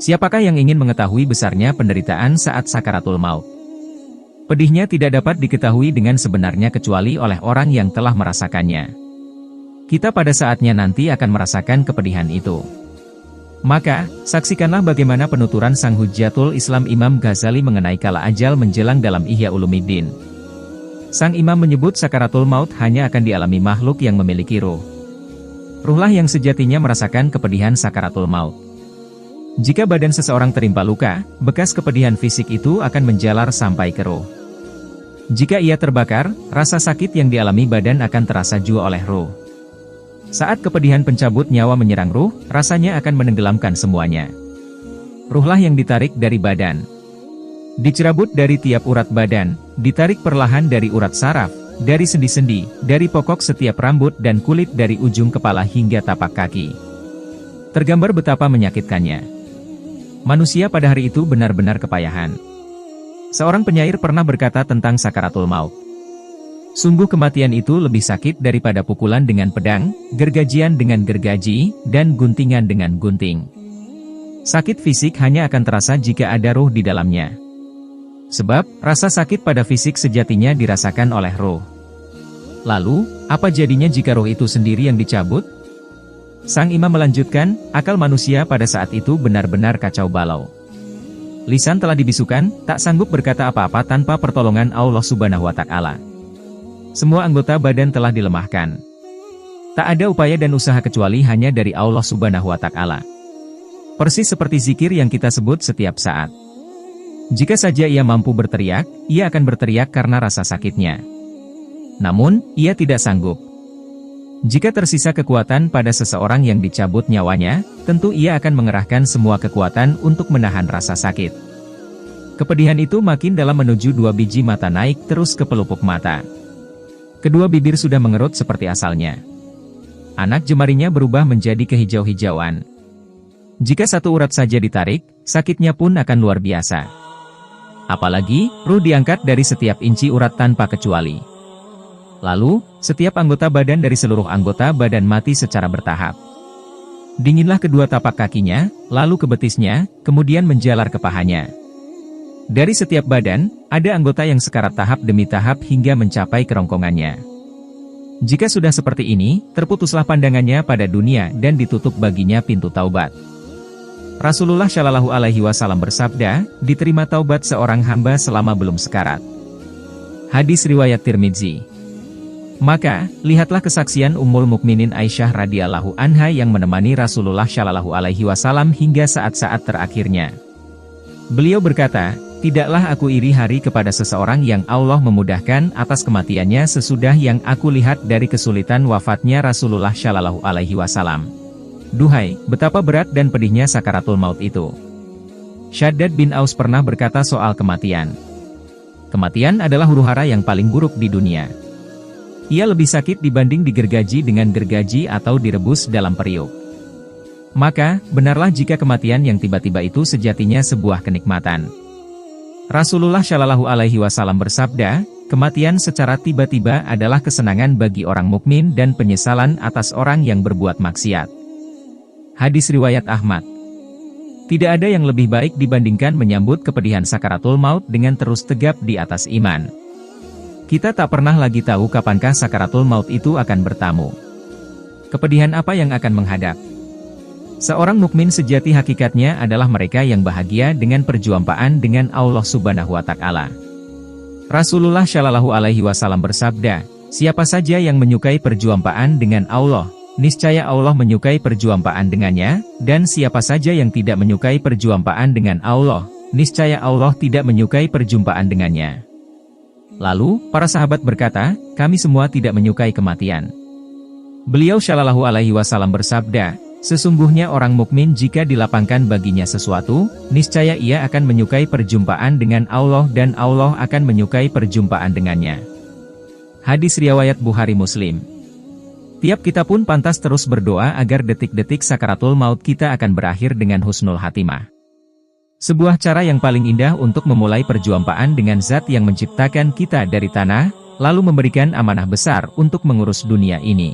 Siapakah yang ingin mengetahui besarnya penderitaan saat sakaratul maut? Pedihnya tidak dapat diketahui dengan sebenarnya kecuali oleh orang yang telah merasakannya. Kita pada saatnya nanti akan merasakan kepedihan itu. Maka, saksikanlah bagaimana penuturan Sang Hujjatul Islam Imam Ghazali mengenai kala ajal menjelang dalam Ihya Ulumuddin. Sang Imam menyebut sakaratul maut hanya akan dialami makhluk yang memiliki ruh. Ruhlah yang sejatinya merasakan kepedihan sakaratul maut. Jika badan seseorang tertimpa luka, bekas kepedihan fisik itu akan menjalar sampai ke ruh. Jika ia terbakar, rasa sakit yang dialami badan akan terasa jua oleh ruh. Saat kepedihan pencabut nyawa menyerang ruh, rasanya akan menenggelamkan semuanya. Ruhlah yang ditarik dari badan. Dicerabut dari tiap urat badan, ditarik perlahan dari urat saraf, dari sendi-sendi, dari pokok setiap rambut dan kulit dari ujung kepala hingga tapak kaki. Tergambar betapa menyakitkannya. Manusia pada hari itu benar-benar kepayahan. Seorang penyair pernah berkata tentang sakaratul maut. Sungguh kematian itu lebih sakit daripada pukulan dengan pedang, gergajian dengan gergaji, dan guntingan dengan gunting. Sakit fisik hanya akan terasa jika ada ruh di dalamnya. Sebab, rasa sakit pada fisik sejatinya dirasakan oleh ruh. Lalu, apa jadinya jika ruh itu sendiri yang dicabut? Sang Imam melanjutkan, akal manusia pada saat itu benar-benar kacau balau. Lisan telah dibisukan, tak sanggup berkata apa-apa tanpa pertolongan Allah Subhanahu wa Ta'ala. Semua anggota badan telah dilemahkan. Tak ada upaya dan usaha kecuali hanya dari Allah Subhanahu wa Ta'ala. Persis seperti zikir yang kita sebut setiap saat. Jika saja ia mampu berteriak, ia akan berteriak karena rasa sakitnya. Namun, ia tidak sanggup. Jika tersisa kekuatan pada seseorang yang dicabut nyawanya, tentu ia akan mengerahkan semua kekuatan untuk menahan rasa sakit. Kepedihan itu makin dalam menuju dua biji mata naik terus ke pelupuk mata. Kedua bibir sudah mengerut seperti asalnya. Anak jemarinya berubah menjadi kehijau-hijauan. Jika satu urat saja ditarik, sakitnya pun akan luar biasa. Apalagi, ruh diangkat dari setiap inci urat tanpa kecuali. Lalu, setiap anggota badan dari seluruh anggota badan mati secara bertahap. Dinginlah kedua tapak kakinya, lalu ke betisnya, kemudian menjalar ke pahanya. Dari setiap badan, ada anggota yang sekarat tahap demi tahap hingga mencapai kerongkongannya. Jika sudah seperti ini, terputuslah pandangannya pada dunia dan ditutup baginya pintu taubat. Rasulullah Shallallahu Alaihi Wasallam bersabda, diterima taubat seorang hamba selama belum sekarat. Hadis riwayat Tirmidzi. Maka, lihatlah kesaksian Ummul Mukminin Aisyah radhiyallahu anha yang menemani Rasulullah Shallallahu Alaihi Wasallam hingga saat-saat terakhirnya. Beliau berkata, tidaklah aku iri hari kepada seseorang yang Allah memudahkan atas kematiannya sesudah yang aku lihat dari kesulitan wafatnya Rasulullah Shallallahu Alaihi Wasallam. Duhai, betapa berat dan pedihnya sakaratul maut itu. Syaddad bin Aus pernah berkata soal kematian. Kematian adalah huru-hara yang paling buruk di dunia. Ia lebih sakit dibanding digergaji dengan gergaji atau direbus dalam periuk. Maka, benarlah jika kematian yang tiba-tiba itu sejatinya sebuah kenikmatan. Rasulullah Shallallahu Alaihi Wasallam bersabda, kematian secara tiba-tiba adalah kesenangan bagi orang mukmin dan penyesalan atas orang yang berbuat maksiat. Hadis riwayat Ahmad. Tidak ada yang lebih baik dibandingkan menyambut kepedihan sakaratul maut dengan terus tegap di atas iman. Kita tak pernah lagi tahu kapankah sakaratul maut itu akan bertamu. Kepedihan apa yang akan menghadap? Seorang mukmin sejati hakikatnya adalah mereka yang bahagia dengan perjumpaan dengan Allah Subhanahu wa Ta'ala. Rasulullah Shallallahu Alaihi Wasallam bersabda, siapa saja yang menyukai perjumpaan dengan Allah, niscaya Allah menyukai perjumpaan dengannya, dan siapa saja yang tidak menyukai perjumpaan dengan Allah, niscaya Allah tidak menyukai perjumpaan dengannya. Lalu, para sahabat berkata, kami semua tidak menyukai kematian. Beliau Shallallahu Alaihi Wasallam bersabda, sesungguhnya orang mukmin jika dilapangkan baginya sesuatu, niscaya ia akan menyukai perjumpaan dengan Allah dan Allah akan menyukai perjumpaan dengannya. Hadis riwayat Bukhari Muslim. Tiap kita pun pantas terus berdoa agar detik-detik sakaratul maut kita akan berakhir dengan husnul hatimah. Sebuah cara yang paling indah untuk memulai perjumpaan dengan Zat yang menciptakan kita dari tanah, lalu memberikan amanah besar untuk mengurus dunia ini.